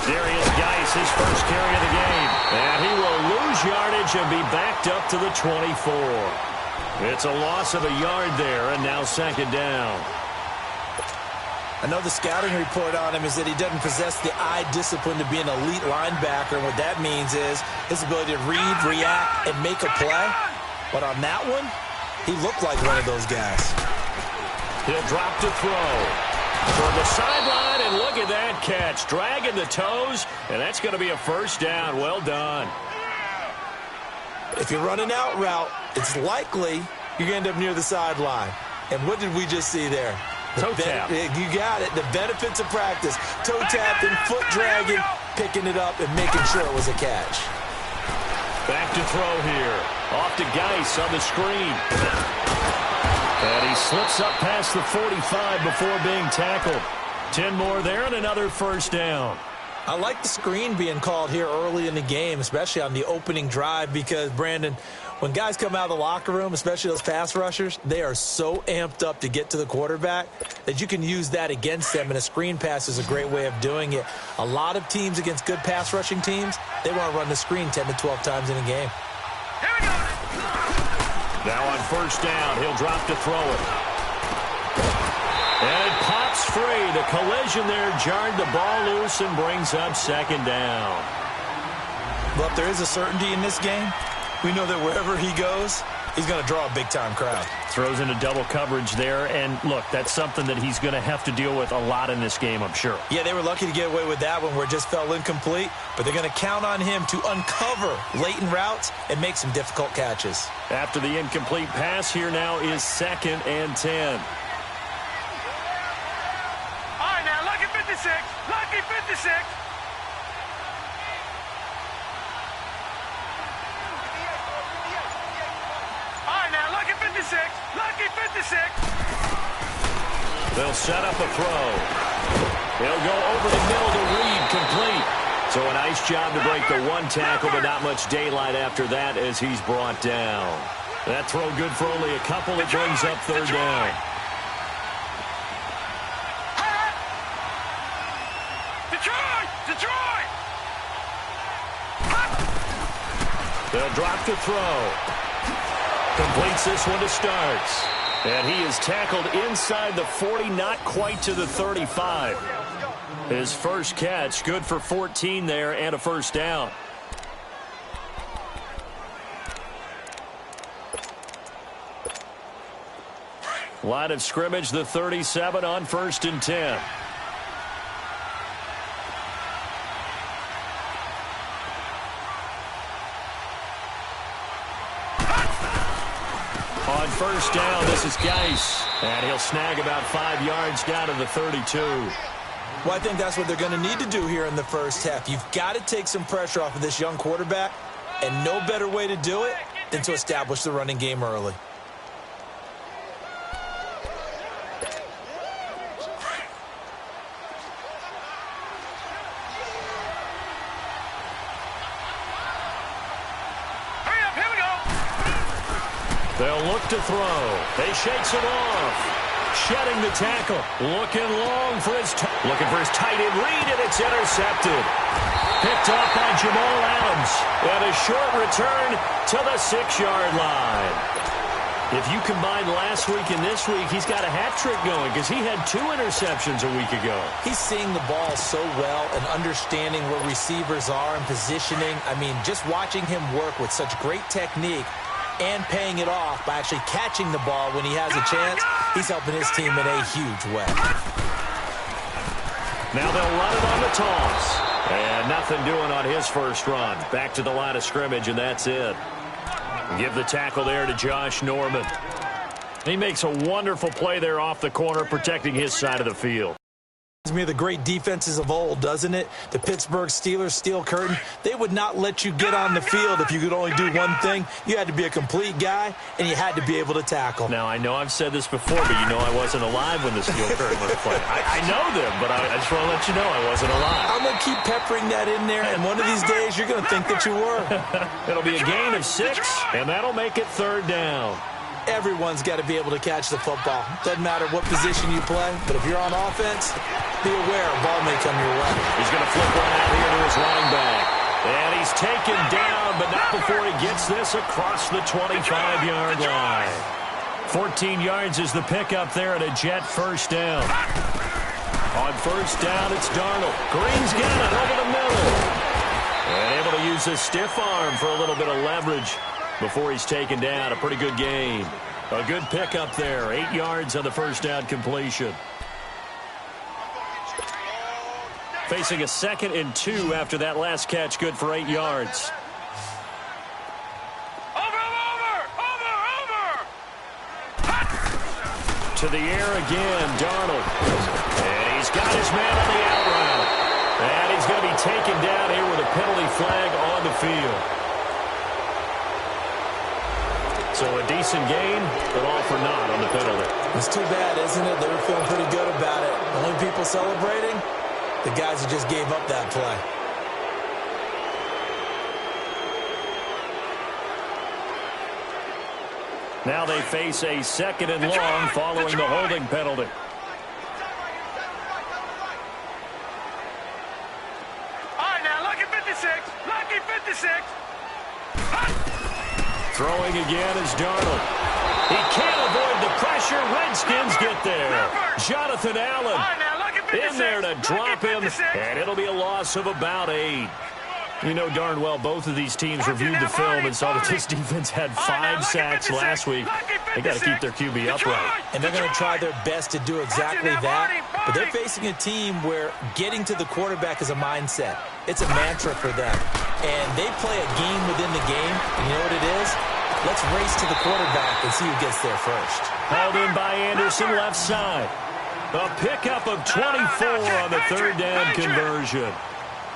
Darius Geis, his first carry of the game. And he will lose yardage and be backed up to the 24. It's a loss of a yard there, and now second down. I know the scouting report on him is that he doesn't possess the eye discipline to be an elite linebacker, and what that means is his ability to read, react, and make a play. But on that one, he looked like one of those guys. He'll drop to throw. For the sideline, and look at that catch. Dragging the toes, and that's going to be a first down. Well done. If you're running out route, it's likely you're going to end up near the sideline. And what did we just see there? Toe tap. You got it. The benefits of practice. Toe tapping, foot dragging, picking it up, and making sure it was a catch. Back to throw here. Off to Geis on the screen. And he slips up past the 45 before being tackled. 10 more there and another first down. I like the screen being called here early in the game, especially on the opening drive, because, Brandon, when guys come out of the locker room, especially those pass rushers, they are so amped up to get to the quarterback that you can use that against them, and a screen pass is a great way of doing it. A lot of teams against good pass rushing teams, they want to run the screen 10 to 12 times in a game. Now on first down, he'll drop to throw it. And it pops free. The collision there jarred the ball loose and brings up second down. Well, if there is a certainty in this game, we know that wherever he goes, he's going to draw a big-time crowd. Throws into double coverage there, and look, that's something that he's going to have to deal with a lot in this game, I'm sure. Yeah, they were lucky to get away with that one where it just fell incomplete, but they're going to count on him to uncover latent routes and make some difficult catches. After the incomplete pass, here now is 2nd and 10. All right, now, lucky 56. Lucky 56. Lucky 56. They'll set up a throw. They'll go over the middle to Reed, complete. So a nice job to break the one tackle, but not much daylight after that as he's brought down. That throw good for only a couple. It brings up third down. Detroit! They'll drop to throw. Completes this one to starts. And he is tackled inside the 40, not quite to the 35. His first catch, good for 14 there and a first down. Line of scrimmage, the 37 on 1st and 10. On first down, this is Geis. And he'll snag about 5 yards down to the 32. Well, I think that's what they're going to need to do here in the first half. You've got to take some pressure off of this young quarterback, and no better way to do it than to establish the running game early. They'll look to throw. They shakes it off. Shedding the tackle. Looking for his tight end read, and it's intercepted. Picked off by Jamal Adams. And a short return to the 6-yard line. If you combine last week and this week, he's got a hat trick going because he had 2 interceptions a week ago. He's seeing the ball so well and understanding where receivers are and positioning. I mean, just watching him work with such great technique and paying it off by actually catching the ball when he has a chance, he's helping his team in a huge way. Now they'll run it on the toss. And nothing doing on his first run. Back to the line of scrimmage, and that's it. Give the tackle there to Josh Norman. He makes a wonderful play there off the corner, protecting his side of the field. Me of the great defenses of old, doesn't it? The Pittsburgh Steelers steel curtain. They would not let you get on the field if you could only do one thing. You had to be a complete guy, and you had to be able to tackle. Now, I know I've said this before, but you know I wasn't alive when the steel curtain was played. I know them, but I just want to let you know I wasn't alive. I'm going to keep peppering that in there, and one of these days you're going to think that you were. It'll be a gain of 6, and that'll make it third down. Everyone's got to be able to catch the football. Doesn't matter what position you play, but if you're on offense, be aware a ball may come your way. He's going to flip one out here to his running back. And he's taken down, but not before he gets this across the 25-yard line. 14 yards is the pickup there at a Jet first down. On first down, it's Darnold. Green's got it over the middle. And able to use his stiff arm for a little bit of leverage before he's taken down. A pretty good gain. A good pickup there. 8 yards on the first down completion. Facing a 2nd and 2 after that last catch. Good for 8 yards. To the air again, Darnold. And he's got his man on the out route. And he's going to be taken down here with a penalty flag on the field. So a decent gain, but all for naught on the penalty. It's too bad, isn't it? They were feeling pretty good about it. The only people celebrating, the guys who just gave up that play. Now they face a 2nd and long following the holding penalty. All right, now, lucky 56. Lucky 56. Throwing again is Darnold. He can't avoid the pressure. Redskins get there. Jonathan Allen in there to drop him, and it'll be a loss of about 8. You know darn well both of these teams reviewed the film and saw that this defense had 5 sacks last week. They got to keep their QB upright. And they're going to try their best to do exactly that. But they're facing a team where getting to the quarterback is a mindset. It's a mantra for them. And they play a game within the game. And you know what it is? Let's race to the quarterback and see who gets there first. Hauled in by Anderson, left side. A pickup of 24 on the 3rd down conversion.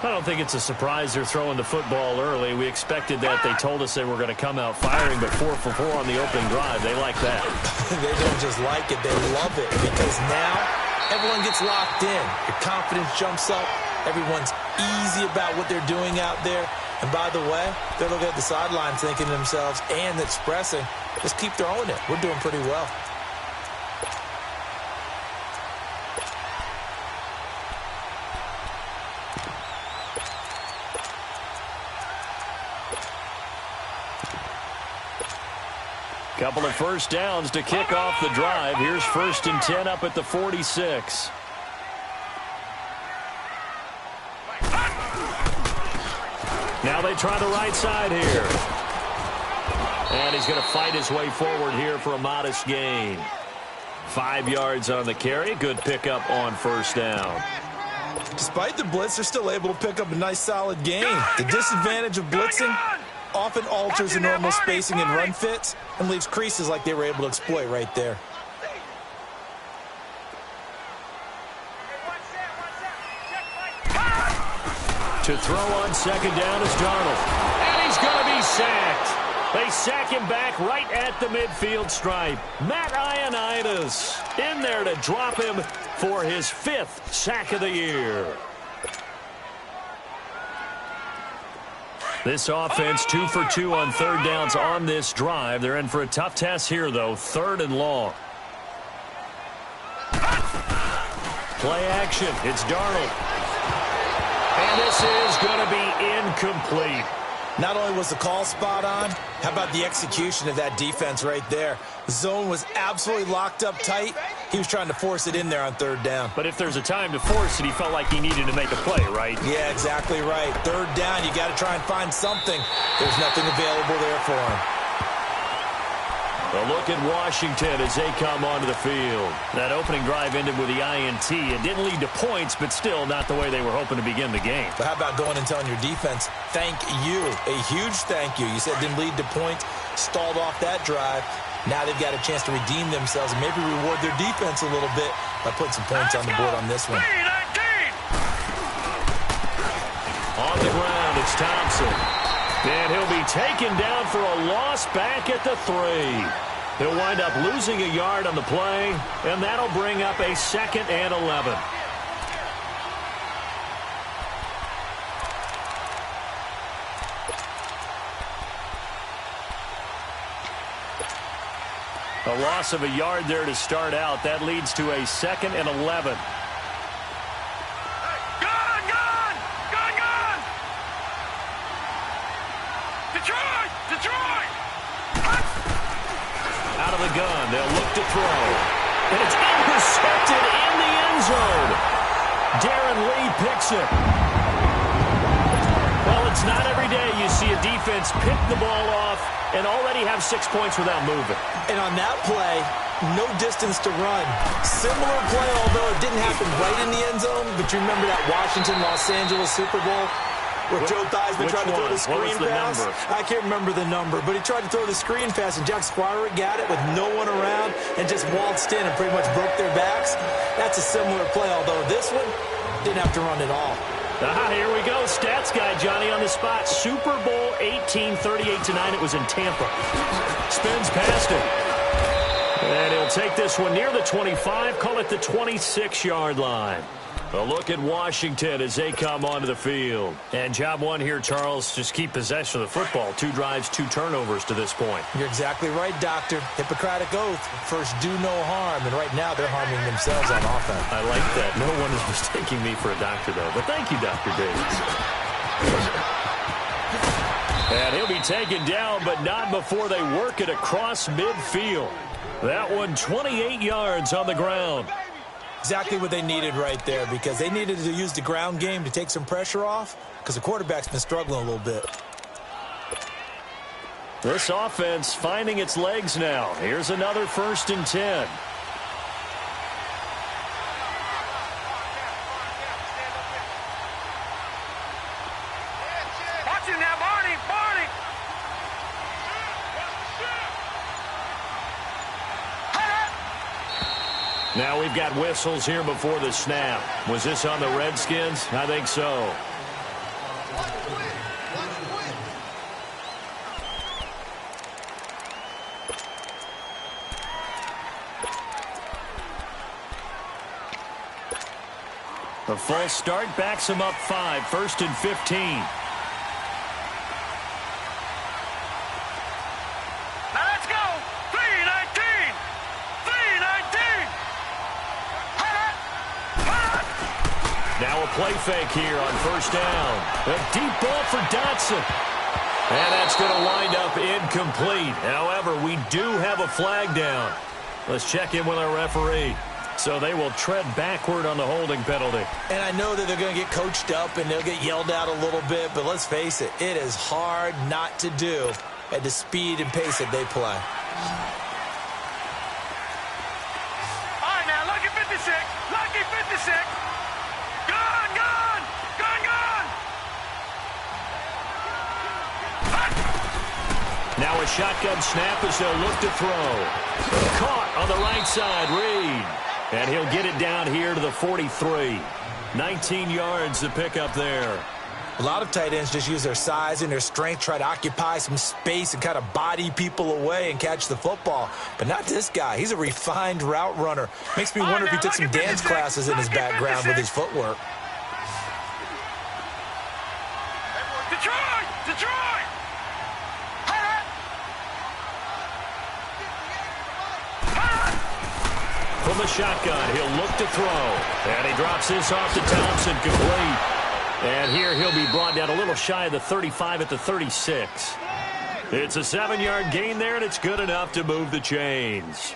I don't think it's a surprise they're throwing the football early. We expected that. They told us they were going to come out firing, but 4 for 4 on the opening drive. They like that. They don't just like it. They love it because now everyone gets locked in. Your confidence jumps up. Everyone's easy about what they're doing out there. And by the way, they're looking at the sideline thinking to themselves and expressing, just keep throwing it. We're doing pretty well. Couple of first downs to kick off the drive. Here's 1st and 10 up at the 46. Now they try the right side here. And he's going to fight his way forward here for a modest gain. 5 yards on the carry. Good pickup on first down. Despite the blitz, they're still able to pick up a nice, solid gain. The disadvantage of blitzing often alters the normal spacing and run fits and leaves creases like they were able to exploit right there. To throw on 2nd down is Darnold. And he's going to be sacked. They sack him back right at the midfield stripe. Matt Ioannidis in there to drop him for his 5th sack of the year. This offense 2 for 2 on 3rd downs on this drive. They're in for a tough test here, though. 3rd and long. Play action. It's Darnold. And this is going to be incomplete. Not only was the call spot on, how about the execution of that defense right there? The zone was absolutely locked up tight. He was trying to force it in there on 3rd down. But if there's a time to force it, he felt like he needed to make a play, right? Yeah, exactly right. 3rd down, you got to try and find something. There's nothing available there for him. A look at Washington as they come onto the field. That opening drive ended with the INT. It didn't lead to points, but still not the way they were hoping to begin the game. But how about going and telling your defense, thank you, a huge thank you. You said it didn't lead to points, stalled off that drive. Now they've got a chance to redeem themselves and maybe reward their defense a little bit by putting some points on the board on this one. On the ground, it's Thompson. And he'll be taken down for a loss back at the 3. He'll wind up losing a yard on the play, and that'll bring up a 2nd and 11. A loss of a yard there to start out. That leads to a 2nd and 11. Gone! Gone! Gone! Gone! Detroit! Detroit! Out of the gun. They'll look to throw. And it's intercepted in the end zone. Darren Lee picks it. Well, it's not every day you see a defense pick the ball off and already have 6 points without moving. And on that play, no distance to run. Similar play, although it didn't happen right in the end zone, but you remember that Washington-Los Angeles Super Bowl where Joe Theismann tried to throw the screen pass? I can't remember the number, but he tried to throw the screen pass, and Jack Squire got it with no one around and just waltzed in and pretty much broke their backs. That's a similar play, although this one didn't have to run at all. Here we go. Stats guy Johnny on the spot. Super Bowl 18, 38-9. It was in Tampa. Spins past it. And he'll take this one near the 25. Call it the 26-yard line. A look at Washington as they come onto the field. And job one here, Charles, just keep possession of the football. 2 drives, 2 turnovers to this point. You're exactly right, Doctor. Hippocratic oath. First, do no harm. And right now, they're harming themselves on offense. I like that. No one is mistaking me for a doctor, though. But thank you, Dr. Davis. And he'll be taken down, but not before they work it across midfield. That one, 28 yards on the ground. Exactly what they needed right there, because they needed to use the ground game to take some pressure off, because the quarterback's been struggling a little bit. This offense finding its legs now. Here's another 1st and 10. Watch it now, Barney! Barney! Now we've got whistles here before the snap. Was this on the Redskins? I think so. The false start backs him up 5. 1st and 15. Now a play fake here on 1st down. A deep ball for Dotson. And that's going to wind up incomplete. However, we do have a flag down. Let's check in with our referee. So they will tread backward on the holding penalty. And I know that they're going to get coached up and they'll get yelled at a little bit, but let's face it, it is hard not to do at the speed and pace that they play. All right, now, lucky 56. Lucky 56. Gone, gone, gone, gone. Now a shotgun snap as they'll look to throw. Caught on the right side, Reed. And he'll get it down here to the 43. 19 yards to pick up there. A lot of tight ends just use their size and their strength, try to occupy some space and kind of body people away and catch the football. But not this guy. He's a refined route runner. Makes me wonder if he took some dance classes in his background with his footwork. Detroit! Detroit! From the shotgun, he'll look to throw. And he drops this off to Thompson, complete. And here he'll be brought down a little shy of the 35 at the 36. It's a 7-yard gain there, and it's good enough to move the chains.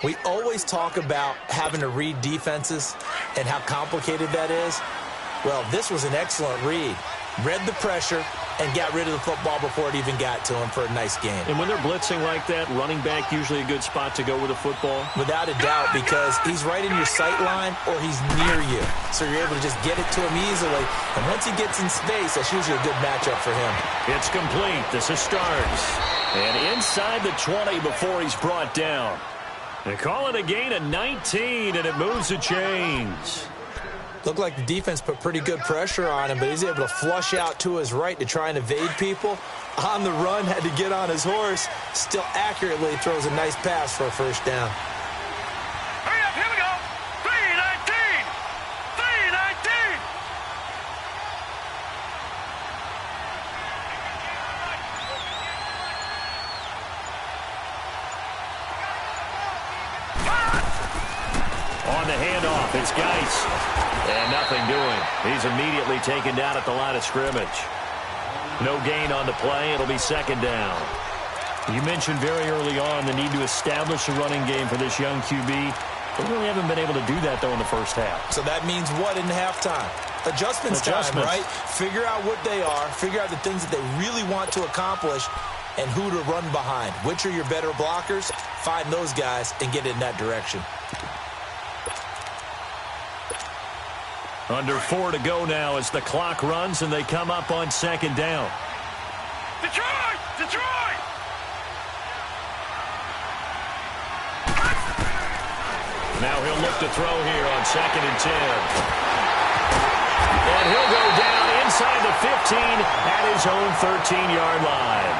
We always talk about having to read defenses and how complicated that is. Well, this was an excellent read. Read the pressure and got rid of the football before it even got to him for a nice game. And when they're blitzing like that, running back usually a good spot to go with the football? Without a doubt, because he's right in your sight line or he's near you. So you're able to just get it to him easily. And once he gets in space, that's usually a good matchup for him. It's complete. This is Starks. And inside the 20 before he's brought down. They call it a gain of 19, and it moves the chains. Looked like the defense put pretty good pressure on him, but he's able to flush out to his right to try and evade people. On the run, had to get on his horse. Still accurately throws a nice pass for a 1st down. Hurry up, here we go. 3-19. 3-19. On the handoff, it's Geis. And nothing doing. He's immediately taken down at the line of scrimmage. No gain on the play. It'll be second down. You mentioned very early on the need to establish a running game for this young QB. They really haven't been able to do that, though, in the first half. So that means what in halftime? Adjustments time, right? Figure out what they are. Figure out the things that they really want to accomplish and who to run behind. Which are your better blockers? Find those guys and get in that direction. Under 4 to go now as the clock runs and they come up on second down. Detroit! Detroit! Now he'll look to throw here on 2nd and 10. And he'll go down inside the 15 at his own 13-yard line.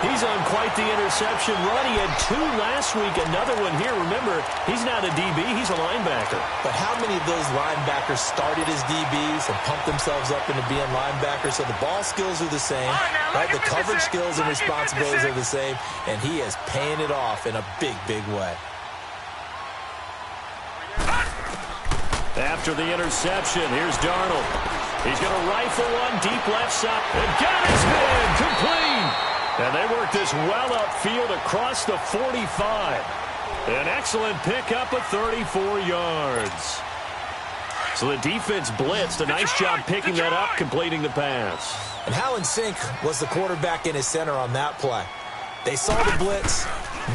He's on quite the interception run. He had 2 last week, another one here. Remember, he's not a DB, he's a linebacker. But how many of those linebackers started as DBs and pumped themselves up into being linebackers? So the ball skills are the same, right? The coverage skills and responsibilities are the same, and he is paying it off in a big, big way. After the interception, here's Darnold. He's going to rifle one deep left side. And got his man complete. And they work this well upfield across the 45. An excellent pickup of 34 yards. So the defense blitzed. A nice job picking that up, completing the pass. And how in sync was the quarterback in his center on that play? They saw the blitz,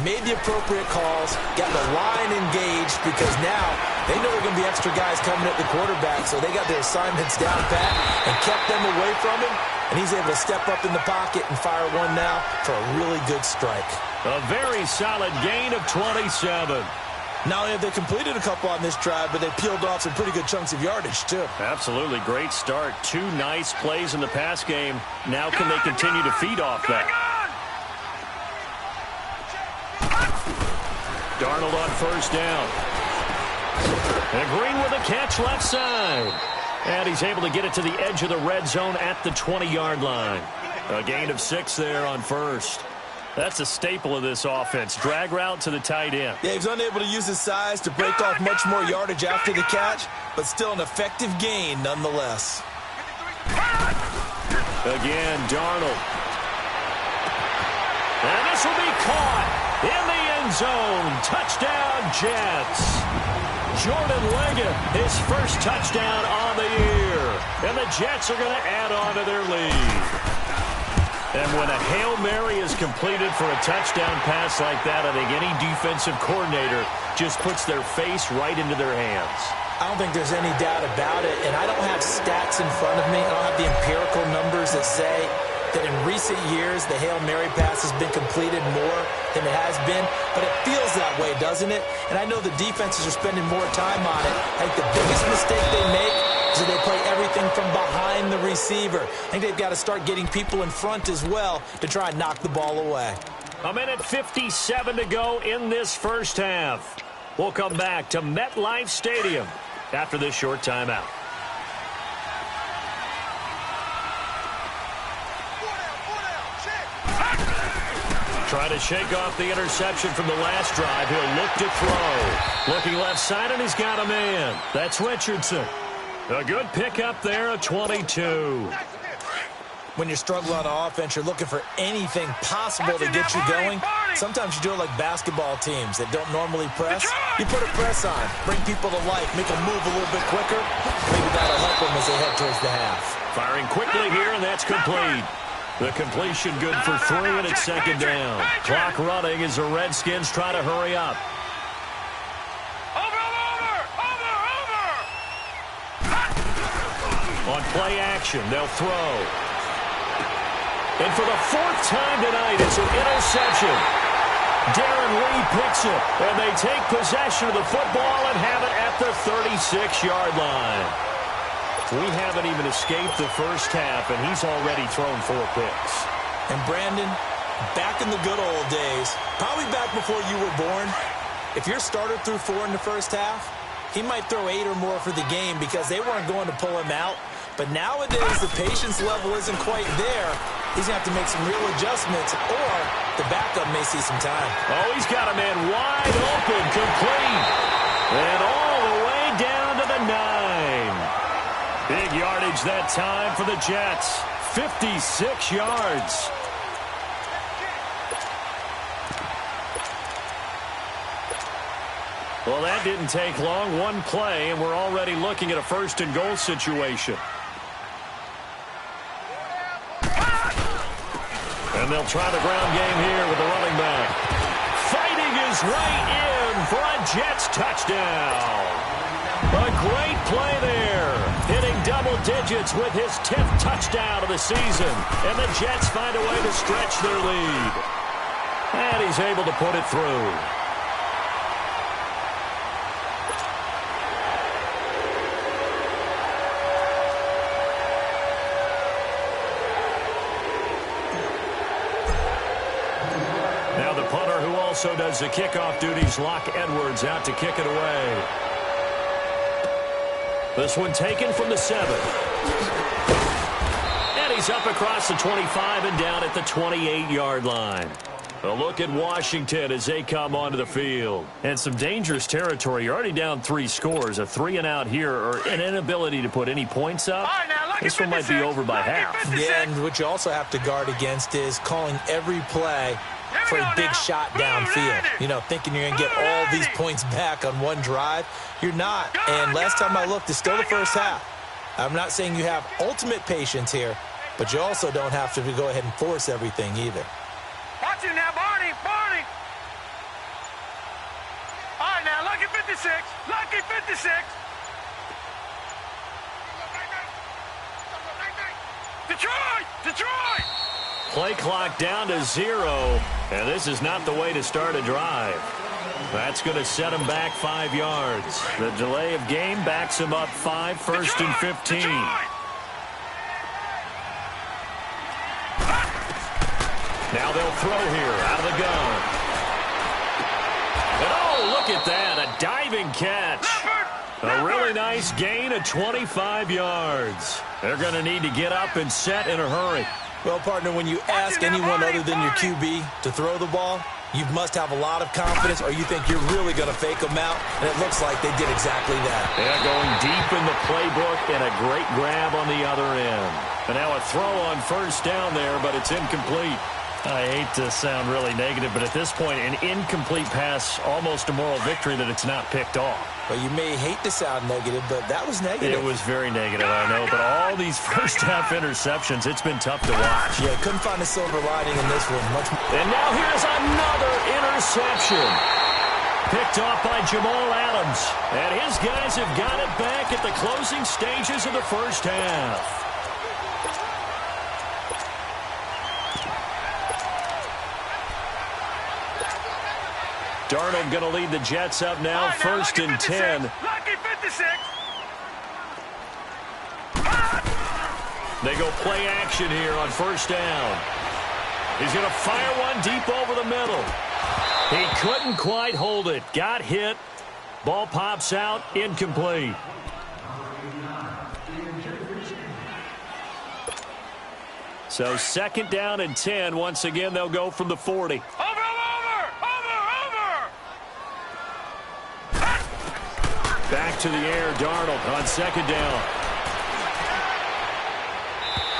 made the appropriate calls, got the line engaged because now they know there are going to be extra guys coming at the quarterback, so they got their assignments down pat and kept them away from him, and he's able to step up in the pocket and fire one now for a really good strike. A very solid gain of 27. Not only have they completed a couple on this drive, but they peeled off some pretty good chunks of yardage, too. Absolutely. Great start. 2 nice plays in the pass game. Now can they continue to feed off that? Darnold on first down. And Green with a catch left side. And he's able to get it to the edge of the red zone at the 20-yard line. A gain of 6 there on first. That's a staple of this offense. Drag route to the tight end. Yeah, he's unable to use his size to break off much more yardage after the catch, but still an effective gain nonetheless. Again, Darnold. And this will be caught in the end zone. Touchdown, Jets. Jordan Leggett, his first touchdown on the year. And the Jets are going to add on to their lead. And when a Hail Mary is completed for a touchdown pass like that, I think any defensive coordinator just puts their face right into their hands. I don't think there's any doubt about it, and I don't have stats in front of me. I don't have the empirical numbers that say that in recent years the Hail Mary pass has been completed more than it has been, but it feels that way, doesn't it? And I know the defenses are spending more time on it. I think the biggest mistake they make is that they play everything from behind the receiver. I think they've got to start getting people in front as well to try and knock the ball away. 1:57 to go in this first half. We'll come back to MetLife Stadium after this short timeout. Trying to shake off the interception from the last drive. He'll look to throw. Looking left side, and he's got a man. That's Richardson. A good pickup there, a 22. When you're struggling on offense, you're looking for anything possible to get you going. Sometimes you do it like basketball teams that don't normally press. You put a press on, bring people to life, make them move a little bit quicker. Maybe that'll help them as they head towards the half. Firing quickly here, and that's complete. The completion good for 3, and it's second down. Clock running as the Redskins try to hurry up. On play action, they'll throw. And for the 4th time tonight, it's an interception. Darren Lee picks it, and they take possession of the football and have it at the 36-yard line. We haven't even escaped the first half, and he's already thrown 4 picks. And Brandon, back in the good old days, probably back before you were born, if your starter threw 4 in the first half, he might throw 8 or more for the game because they weren't going to pull him out. But nowadays, the patience level isn't quite there. He's going to have to make some real adjustments, or the backup may see some time. Oh, he's got a man wide open, complete. And Big yardage that time for the Jets. 56 yards. Well, that didn't take long. One play, and we're already looking at a first-and-goal situation. And they'll try the ground game here with the running back. Fighting his way in for a Jets touchdown. A great play there. Hitting double digits with his 10th touchdown of the season. And the Jets find a way to stretch their lead. And he's able to put it through. Now the punter who also does the kickoff duties, Locke Edwards, out to kick it away. This one taken from the 7. And he's up across the 25 and down at the 28-yard line. A look at Washington as they come onto the field. And some dangerous territory. You're already down 3 scores. A 3-and-out here or an inability to put any points up. This one might be over by half. Yeah, and what you also have to guard against is calling every play for a big shot downfield. You know, thinking you're going to get all these points back on one drive. You're not. And last time I looked, it's still the first half. I'm not saying you have ultimate patience here, but you also don't have to go ahead and force everything either. Watch it now, Barney. Barney. All right, now, lucky 56. Lucky 56. Detroit! Detroit! Play clock down to 0, and this is not the way to start a drive. That's going to set him back 5 yards. The delay of game backs him up 5, first and 15. Now they'll throw here out of the gun. And oh, look at that, a diving catch. A really nice gain of 25 yards. They're going to need to get up and set in a hurry. Well, partner, when you ask anyone other than your QB to throw the ball, you must have a lot of confidence or you think you're really going to fake them out, and it looks like they did exactly that. Yeah, going deep in the playbook and a great grab on the other end. And now a throw on first down there, but it's incomplete. I hate to sound really negative, but at this point, an incomplete pass, almost a moral victory that it's not picked off. Well, you may hate to sound negative, but that was negative. It was very negative, I know, but all these first-half interceptions, it's been tough to watch. Yeah, couldn't find a silver lining in this one. And now here's another interception. Picked off by Jamal Adams. And his guys have got it back at the closing stages of the first half. Darnold going to lead the Jets up now, first and 10. Lucky 56. They go play action here on first down. He's going to fire one deep over the middle. He couldn't quite hold it. Got hit. Ball pops out, incomplete. So second down and 10. Once again, they'll go from the 40. Back to the air, Darnold on second down.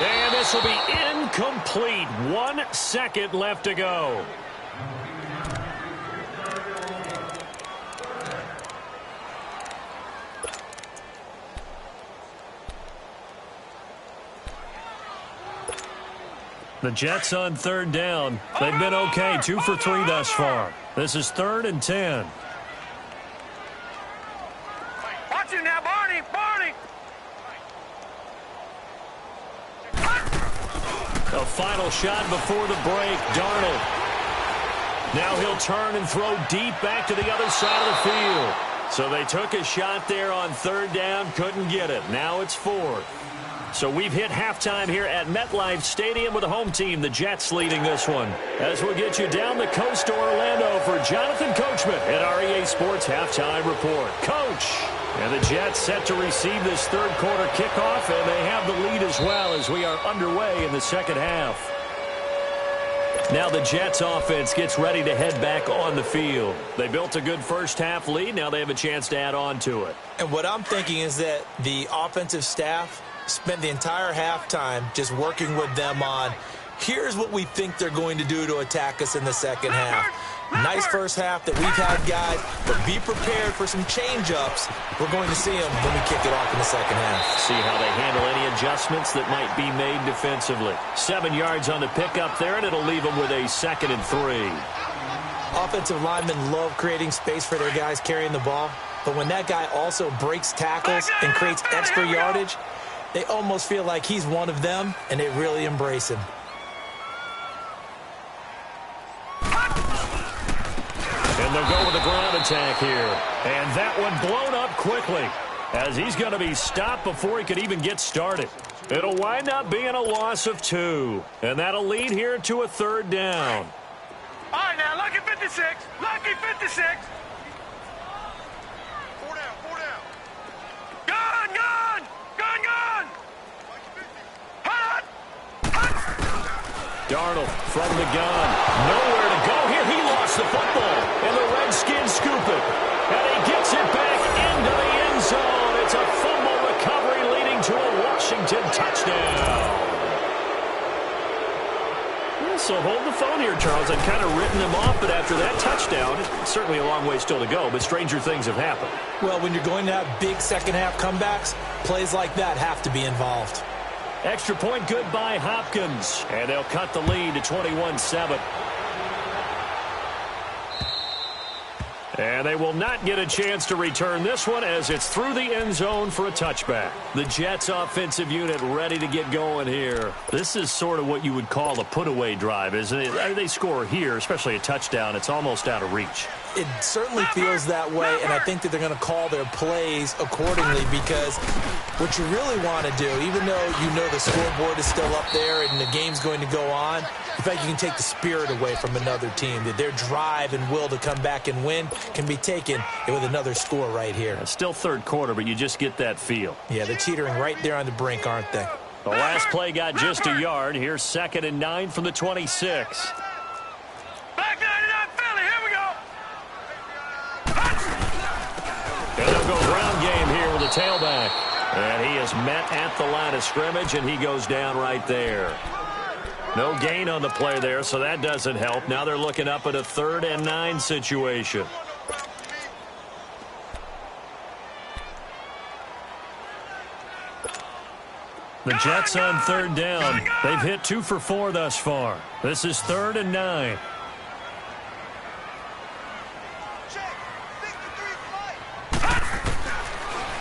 And this will be incomplete. 1 second left to go. The Jets on third down. They've been okay, 2 for 3 thus far. This is third and 10. Now, Barney, Barney. A final shot before the break, Darnold. Now he'll turn and throw deep back to the other side of the field. So they took a shot there on third down, couldn't get it. Now it's fourth. So we've hit halftime here at MetLife Stadium with the home team, the Jets, leading this one. As we'll get you down the coast to Orlando for Jonathan Coachman at our EA Sports Halftime Report. Coach! And the Jets set to receive this third quarter kickoff, and they have the lead as well as we are underway in the second half. Now the Jets offense gets ready to head back on the field. They built a good first-half lead. Now they have a chance to add on to it. And what I'm thinking is that the offensive staff spent the entire halftime just working with them on, here's what we think they're going to do to attack us in the second half. Nice first half that we've had, guys, but be prepared for some change-ups. We're going to see them when we kick it off in the second half. See how they handle any adjustments that might be made defensively. 7 yards on the pickup there, and it'll leave them with a 2nd and 3. Offensive linemen love creating space for their guys carrying the ball, but when that guy also breaks tackles and creates extra yardage, they almost feel like he's one of them, and they really embrace him. And they'll go with a ground attack here. And that one blown up quickly as he's going to be stopped before he could even get started. It'll wind up being a loss of 2. And that'll lead here to a 3rd down. All right, now, lucky 56. Lucky 56. 4 down, 4 down. Gun, gun. Gun, gun. Hut. Hut. Darnold from the gun. Nowhere to go here. He lost the football. And the Redskins scoop it. And he gets it back into the end zone. It's a fumble recovery leading to a Washington touchdown. So hold the phone here, Charles. I've kind of written them off, but after that touchdown, it's certainly a long way still to go, but stranger things have happened. Well, when you're going to have big second-half comebacks, plays like that have to be involved. Extra point good by Hopkins, and they'll cut the lead to 21-7. And they will not get a chance to return this one as it's through the end zone for a touchback. The Jets offensive unit ready to get going here. This is sort of what you would call a put-away drive, isn't it? They score here, especially a touchdown. It's almost out of reach. It certainly feels that way, and I think that they're going to call their plays accordingly because what you really want to do, even though you know the scoreboard is still up there and the game's going to go on, in fact, you can take the spirit away from another team, that their drive and will to come back and win can be taken with another score right here. It's still third quarter, but you just get that feel. Yeah, they're teetering right there on the brink, aren't they? The last play got just a yard. Here's 2nd and 9 from the 26. Back 99 Philly, here we go. And they'll go ground game here with a tailback. And he is met at the line of scrimmage, and he goes down right there. No gain on the play there, so that doesn't help. Now they're looking up at a 3rd and 9 situation. The Jets on 3rd down. They've hit 2 for 4 thus far. This is 3rd and 9.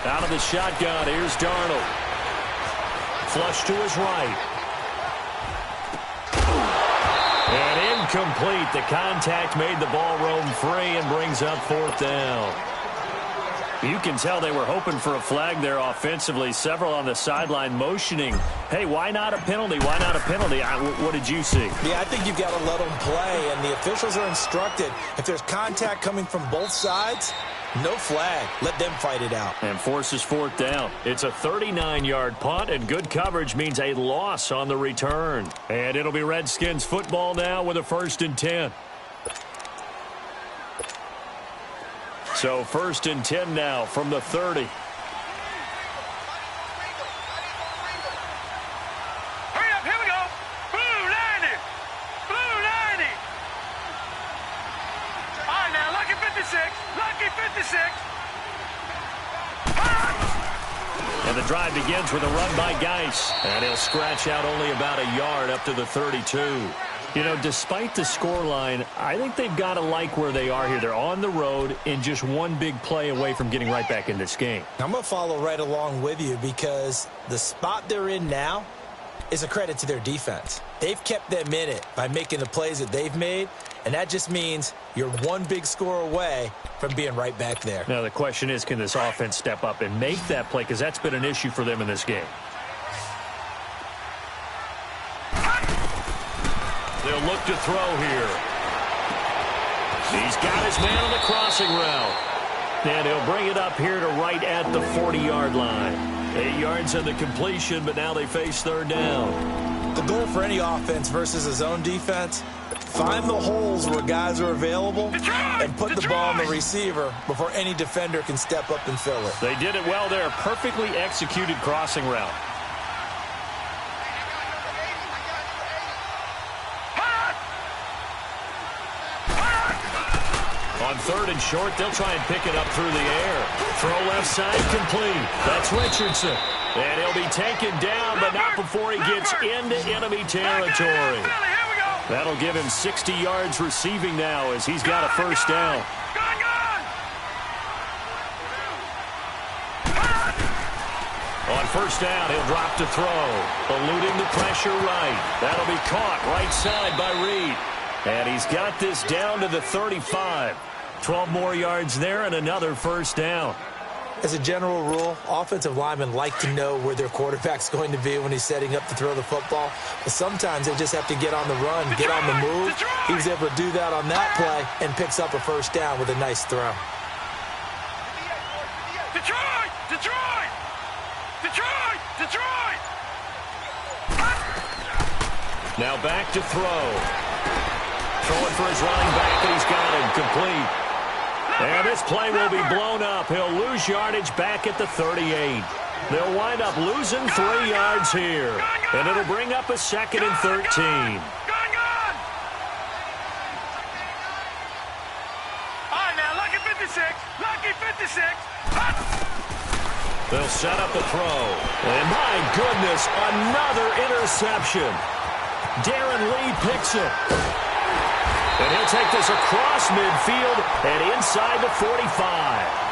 Out of the shotgun, here's Darnold. Flush to his right. And incomplete. The contact made the ball roam free and brings up 4th down. You can tell they were hoping for a flag there offensively. Several on the sideline motioning, hey, why not a penalty? Why not a penalty? What did you see? Yeah, I think you've got to let them play, and the officials are instructed. If there's contact coming from both sides, no flag. Let them fight it out. And forces 4th down. It's a 39-yard punt, and good coverage means a loss on the return. And it'll be Redskins football now with a 1st and 10. So 1st and 10 now from the 30. Hurry up, here we go. Blue 90. Blue 90. All right, now, lucky 56. Lucky 56. And the drive begins with a run by Geis. And he'll scratch out only about a yard up to the 32. You know, despite the scoreline, I think they've got to like where they are here. They're on the road and just one big play away from getting right back in this game. I'm going to follow right along with you because the spot they're in now is a credit to their defense. They've kept them in it by making the plays that they've made, and that just means you're one big score away from being right back there. Now, the question is, can this offense step up and make that play? Because that's been an issue for them in this game. They'll look to throw here. He's got his man on the crossing route. And he'll bring it up here to right at the 40-yard line. 8 yards on the completion, but now they face 3rd down. The goal for any offense versus a zone defense Find the holes where guys are available and put the ball on the receiver before any defender can step up and fill it. They did it well there. Perfectly executed crossing route. On 3rd and short, they'll try and pick it up through the air. Throw left side, complete. That's Richardson. And he'll be taken down, but not before he gets into enemy territory. That'll give him 60 yards receiving now as he's got a first down. On first down, he'll drop to throw. Eluding the pressure right. That'll be caught right side by Reed. And he's got this down to the 35. 12 more yards there and another first down. As a general rule, offensive linemen like to know where their quarterback's going to be when he's setting up to throw the football. But sometimes they just have to get on the run, get on the move. He was able to do that on that play and picks up a first down with a nice throw. Detroit! Detroit! Detroit! Detroit! Now back to throw. Throwing for his running back, and he's got him complete. And this play will be blown up. He'll lose yardage back at the 38. They'll wind up losing 3 yards here. And it'll bring up a 2nd and 13. All right, now, lucky 56. Lucky 56. They'll set up the throw. And my goodness, another interception. Darren Lee picks it. And he'll take this across midfield and inside the 45.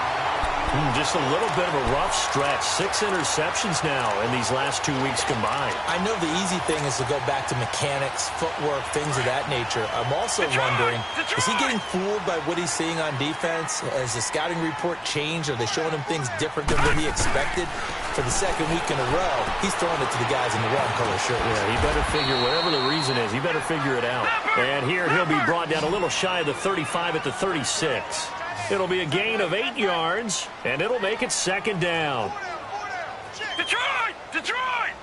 Just a little bit of a rough stretch. 6 interceptions now in these last 2 weeks combined. I know the easy thing is to go back to mechanics, footwork, things of that nature. I'm also wondering, is he getting fooled by what he's seeing on defense? Has the scouting report changed? Are they showing him things different than what he expected? For the 2nd week in a row, he's throwing it to the guys in the wrong color shirt. Yeah, he better figure, whatever the reason is, he better figure it out. And here he'll be brought down a little shy of the 35 at the 36. It'll be a gain of 8 yards, and it'll make it 2nd down. Detroit! Detroit!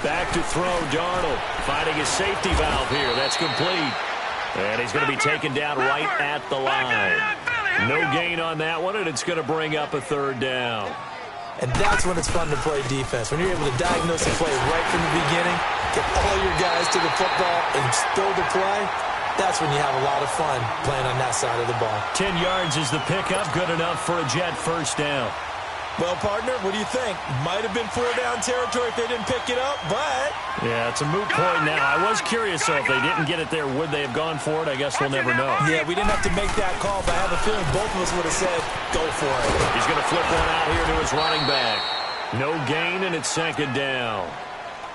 Back to throw, Darnold. Finding his safety valve here. That's complete. And he's going to be taken down right at the line. No gain on that one, and it's going to bring up a 3rd down. And that's when it's fun to play defense. When you're able to diagnose a play right from the beginning, get all your guys to the football, and still to play, that's when you have a lot of fun playing on that side of the ball. 10 yards is the pickup. Good enough for a Jet first down. Well, partner, what do you think? Might have been 4-down territory if they didn't pick it up, but... Yeah, it's a moot point now. I was curious, so if they didn't get it there, would they have gone for it? I guess we'll never know. Yeah, we didn't have to make that call, but I have a feeling both of us would have said, go for it. He's going to flip one out here to his running back. No gain, and it's 2nd down.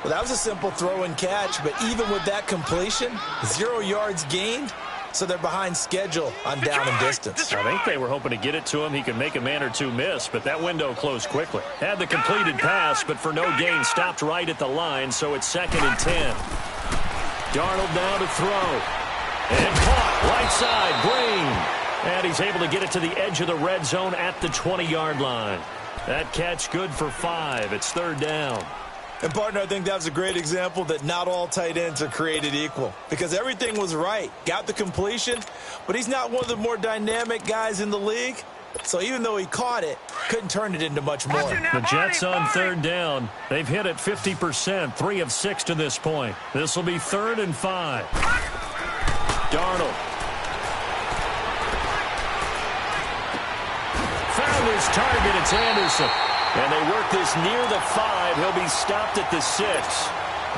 Well, that was a simple throw and catch, but even with that completion, 0 yards gained, so they're behind schedule on down and distance. I think they were hoping to get it to him. He could make a man or two miss, but that window closed quickly. Had the completed pass, but for no gain, stopped right at the line, so it's 2nd and 10. Darnold now to throw. And caught right side, Green. And he's able to get it to the edge of the red zone at the 20-yard line. That catch good for 5. It's 3rd down. And, partner, I think that was a great example that not all tight ends are created equal. Because everything was right. Got the completion, but he's not one of the more dynamic guys in the league. So even though he caught it, couldn't turn it into much more. The Jets on 3rd down. They've hit it 50%, 3 of 6 to this point. This will be 3rd and 5. Darnold. Found his target. It's Anderson. And they work this near the 5. He'll be stopped at the 6.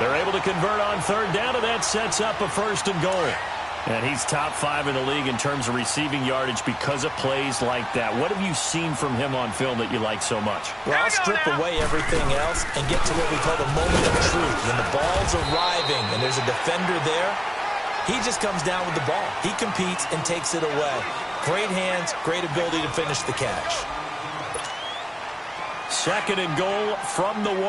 They're able to convert on 3rd down, and that sets up a 1st and goal. And he's top 5 in the league in terms of receiving yardage because of plays like that. What have you seen from him on film that you like so much? Well, I'll strip away everything else and get to what we call the moment of truth. When the ball's arriving and there's a defender there, he just comes down with the ball. He competes and takes it away. Great hands, great ability to finish the catch. 2nd and goal from the 1. No.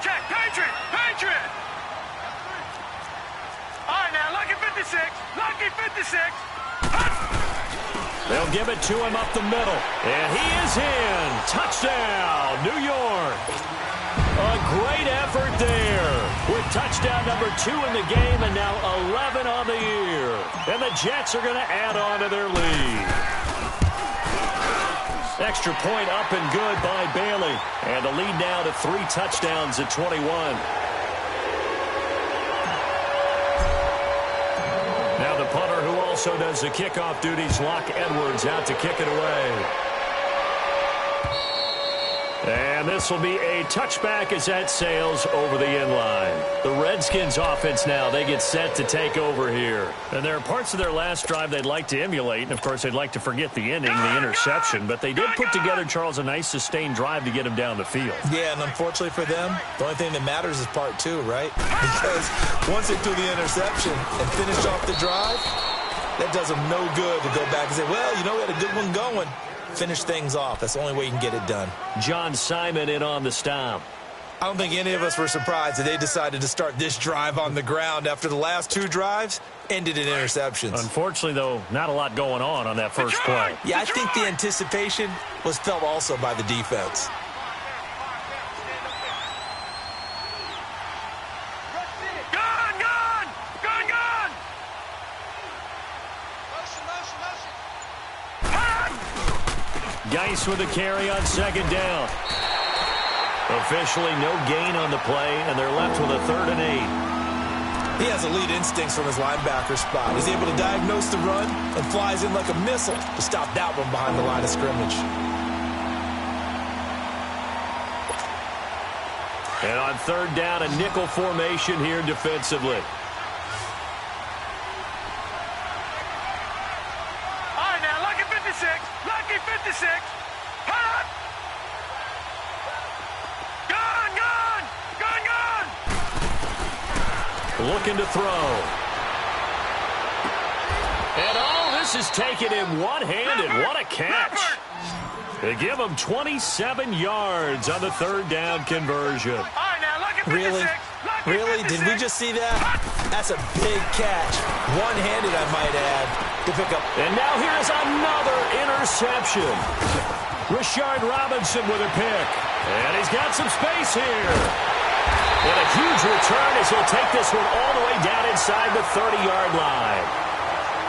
Check. Patriot. All right, now, lucky 56. Lucky 56. They'll give it to him up the middle. And he is in. Touchdown, New York. A great effort there with touchdown number 2 in the game and now 11 on the year. And the Jets are going to add on to their lead. Extra point up and good by Bailey. And the lead now to 3 touchdowns at 21. Now the punter who also does the kickoff duties, Locke Edwards, out to kick it away. And this will be a touchback as that sails over the end line. The Redskins offense now, they get set to take over here. And there are parts of their last drive they'd like to emulate. And, of course, they'd like to forget the ending, the interception. But they did put together, Charles, a nice sustained drive to get them down the field. Yeah, and unfortunately for them, the only thing that matters is part 2, right? Because once they threw the interception and finished off the drive, that does them no good to go back and say, well, you know, we had a good one going. Finish things off. That's the only way you can get it done. John Simon in on the stomp. I don't think any of us were surprised that they decided to start this drive on the ground after the last 2 drives ended in interceptions. Unfortunately, though, not a lot going on that first play. Yeah, I think the anticipation was felt also by the defense. Geis with a carry on second down. Officially no gain on the play, and they're left with a 3rd and 8. He has elite instincts from his linebacker spot. He's able to diagnose the run and flies in like a missile to stop that one behind the line of scrimmage. And on 3rd down, a nickel formation here defensively. All right, now, lucky 56. Lucky 56. Hot! Gun! Looking to throw. And this is taken in one-handed. What a catch. They give him 27 yards on the 3rd down conversion. All right, now, lucky 56. Really? Really? Did we just see that? That's a big catch. One-handed, I might add, to pick up. And now here's another interception. Rashard Robinson with a pick. And he's got some space here. And a huge return as he'll take this one all the way down inside the 30-yard line.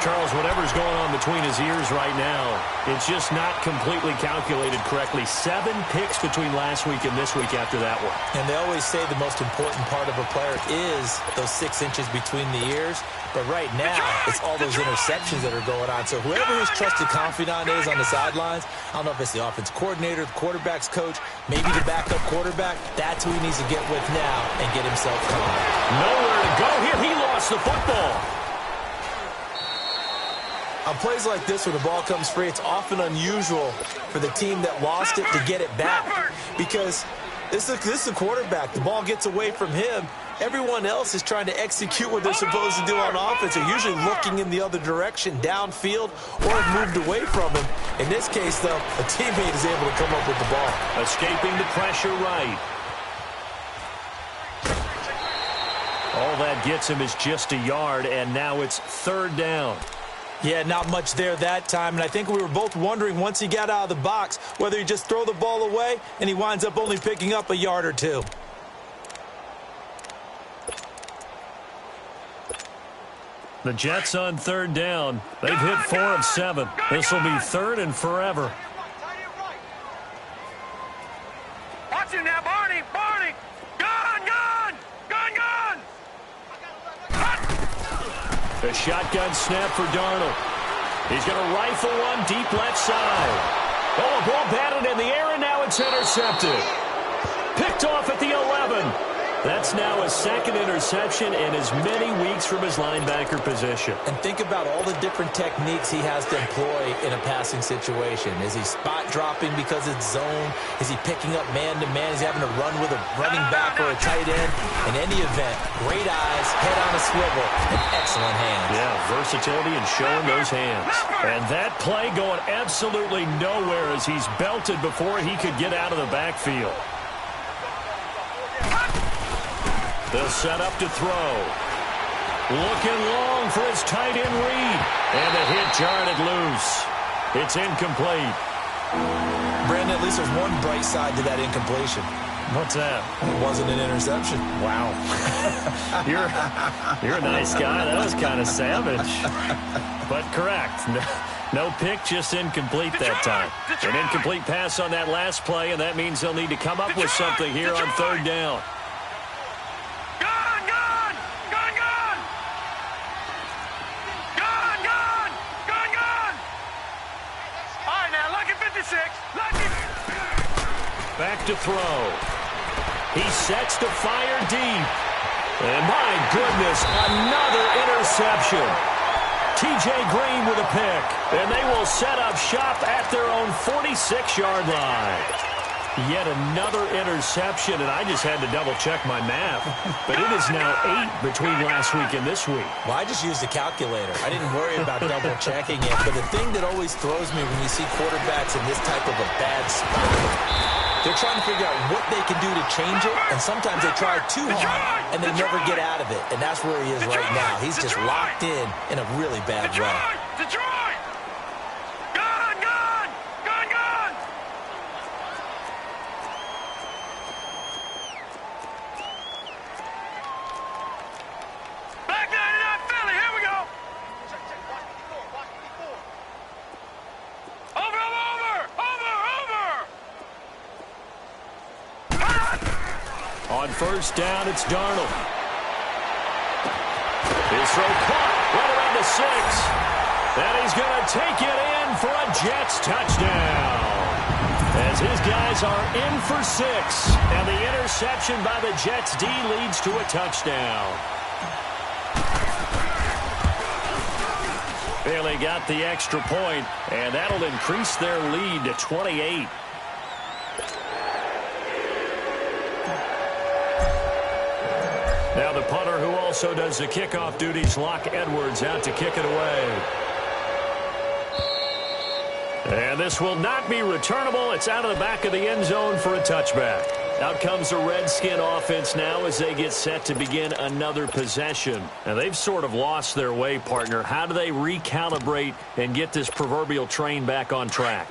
Charles, whatever's going on between his ears right now, it's just not completely calculated correctly. 7 picks between last week and this week after that one. And they always say the most important part of a player is those 6 inches between the ears. But right now, it's all those interceptions that are going on. So whoever his trusted confidant is on the sidelines, I don't know if it's the offense coordinator, the quarterback's coach, maybe the backup quarterback, that's who he needs to get with now and get himself calm. Nowhere to go here. He lost the football. On plays like this where the ball comes free, it's often unusual for the team that lost it to get it back. Because this is the quarterback. The ball gets away from him. Everyone else is trying to execute what they're supposed to do on offense. They're usually looking in the other direction, downfield, or have moved away from him. In this case, though, a teammate is able to come up with the ball. Escaping the pressure right. All that gets him is just a yard, and now it's 3rd down. Yeah, not much there that time, and I think we were both wondering once he got out of the box whether he just throw the ball away and he winds up only picking up a yard or 2. The Jets on 3rd down. They've hit 4 of 7. This will be 3rd and forever. Watch him now, Barney! Barney! Gun! Gun! Gun! Gun! A shotgun snap for Darnold. He's going to rifle one deep left side. Oh, a ball batted in the air, and now it's intercepted. Picked off at the 11. That's now a 2nd interception in as many weeks from his linebacker position. And think about all the different techniques he has to employ in a passing situation. Is he spot dropping because it's zone? Is he picking up man-to-man? Is he having to run with a running back or a tight end? In any event, great eyes, head on a swivel, and excellent hands. Yeah, versatility and showing those hands. And that play going absolutely nowhere as he's belted before he could get out of the backfield. They'll set up to throw. Looking long for his tight end read. And the hit jarred it loose. It's incomplete. Brandon, at least there's one bright side to that incompletion. What's that? It wasn't an interception. Wow. You're a nice guy. That was kind of savage. But correct. No pick, just incomplete that time. An incomplete pass on that last play, and that means they'll need to come up with something here on third down. Back to throw. He sets to fire deep. And my goodness, another interception. T.J. Green with a pick. And they will set up shop at their own 46-yard line. Yet another interception, and I just had to double-check my math. But it is now 8 between last week and this week. Well, I just used a calculator. I didn't worry about double-checking it. But the thing that always throws me when you see quarterbacks in this type of a bad spot, they're trying to figure out what they can do to change it, and sometimes they try too hard, and they never get out of it. And that's where he is right now. He's just locked in a really bad way. Detroit! Gun! Gun! Gun! Gun! Back 99 Philly, here we go! On first down, it's Darnold. His throw caught right around the 6. And he's going to take it in for a Jets touchdown. As his guys are in for 6. And the interception by the Jets D leads to a touchdown. Bailey got the extra point, and that'll increase their lead to 28. Now the punter who also does the kickoff duties, Locke Edwards, out to kick it away. And this will not be returnable. It's out of the back of the end zone for a touchback. Out comes the Redskin offense now as they get set to begin another possession. And they've sort of lost their way, partner. How do they recalibrate and get this proverbial train back on track?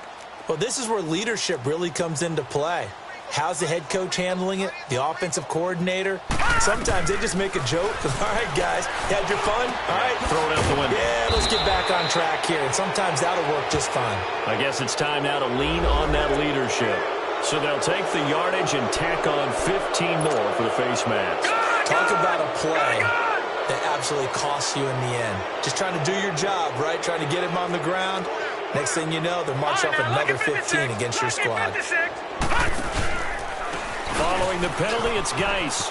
Well, this is where leadership really comes into play. How's the head coach handling it? The offensive coordinator? Sometimes they just make a joke. All right, guys, you had your fun? All right. Throw it out the window. Yeah, let's get back on track here. And sometimes that'll work just fine. I guess it's time now to lean on that leadership. So they'll take the yardage and tack on 15 more for the face mask. Talk about a play that absolutely costs you in the end. Just trying to do your job, right? Trying to get him on the ground. Next thing you know, they're marching off another 15 against your squad. Following the penalty, it's Geis.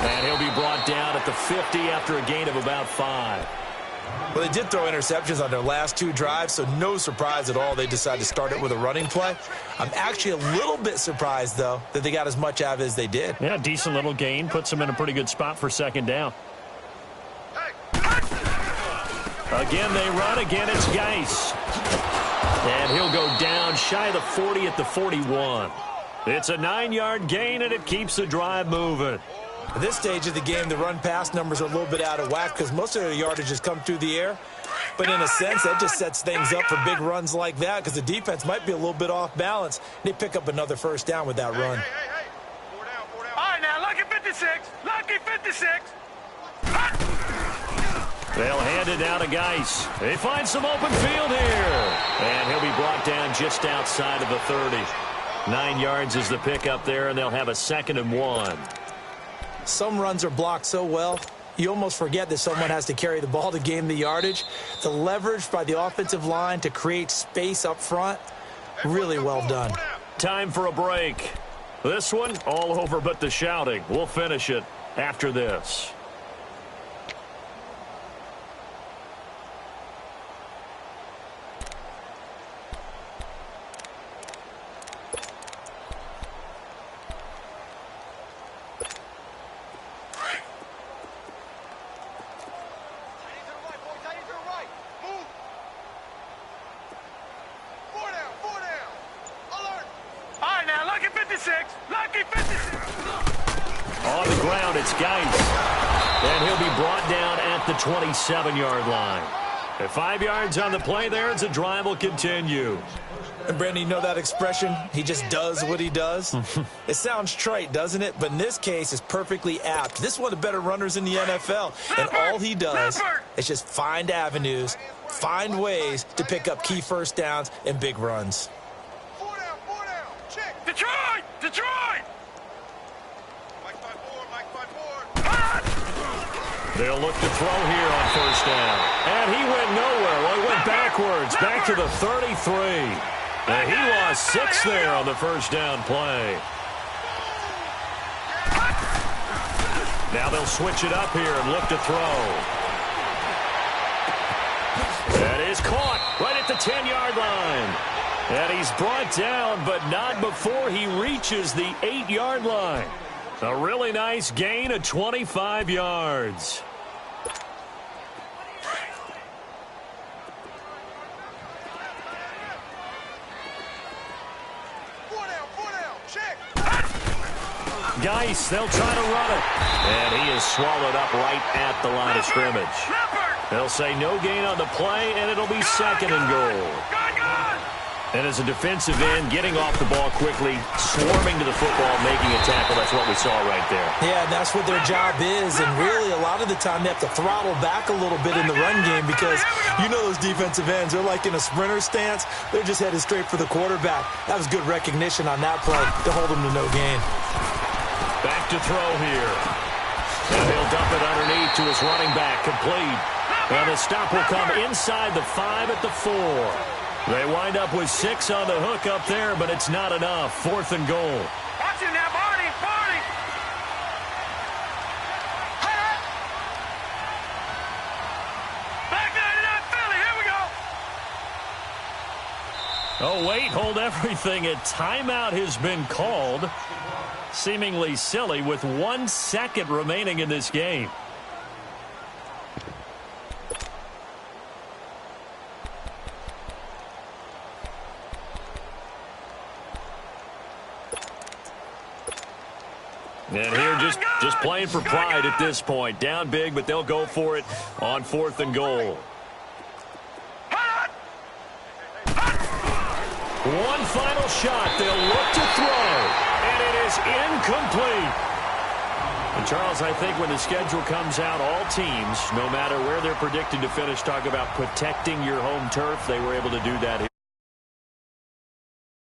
And he'll be brought down at the 50 after a gain of about 5. Well, they did throw interceptions on their last 2 drives, so no surprise at all they decided to start it with a running play. I'm actually a little bit surprised, though, that they got as much out of it as they did. Yeah, decent little gain. Puts them in a pretty good spot for second down. Again, they run. Again, it's Geis. And he'll go down shy of the 40 at the 41. It's a 9-yard gain, and it keeps the drive moving. At this stage of the game, the run-pass numbers are a little bit out of whack because most of their yardage has come through the air. But in a sense, that just sets things up for big runs like that because the defense might be a little bit off balance. They pick up another first down with that run. Hey. 4 down. All right, now, lucky 56. Lucky 56. They'll hand it down to Geis. They find some open field here. And he'll be brought down just outside of the 30. 9 yards is the pickup there, and they'll have a 2nd and 1. Some runs are blocked so well, you almost forget that someone has to carry the ball to gain the yardage. The leverage by the offensive line to create space up front, really well done. Time for a break. This one, all over but the shouting. We'll finish it after this. On the ground, it's Geis. And he'll be brought down at the 27-yard line. At 5 yards on the play there, as the drive will continue. And Brandon, you know that expression? He just does what he does. It sounds trite, doesn't it? But in this case, it's perfectly apt. This is one of the better runners in the NFL. And all he does is just find avenues, find ways to pick up key first downs and big runs. 4 down. Check. Detroit! Detroit! Mike 5-4. They'll look to throw here on first down. And he went nowhere. Well, he went backwards, back to the 33. And he lost 6 there on the first down play. Now they'll switch it up here and look to throw. That is caught right at the 10-yard line. And he's brought down, but not before he reaches the 8-yard line. A really nice gain of 25 yards. Geis, they'll try to run it. And he is swallowed up right at the line of scrimmage. They'll say no gain on the play, and it'll be second and goal. And as a defensive end, getting off the ball quickly, swarming to the football, making a tackle, that's what we saw right there. Yeah, that's what their job is. And really, a lot of the time, they have to throttle back a little bit in the run game because you know those defensive ends, they're like in a sprinter stance. They're just headed straight for the quarterback. That was good recognition on that play to hold them to no gain. Back to throw here. And he'll dump it underneath to his running back, complete. And the stop will come inside the 5 at the 4. They wind up with 6 on the hook up there, but it's not enough. 4th and goal. Watch him now, Barney. Back 99 Philly, here we go. Oh, wait, hold everything. A timeout has been called. Seemingly silly with 1 second remaining in this game. And here just playing for pride at this point. Down big, but they'll go for it on 4th and goal. One final shot. They'll look to throw. And it is incomplete. And Charles, I think when the schedule comes out, all teams, no matter where they're predicted to finish, talk about protecting your home turf. They were able to do that here.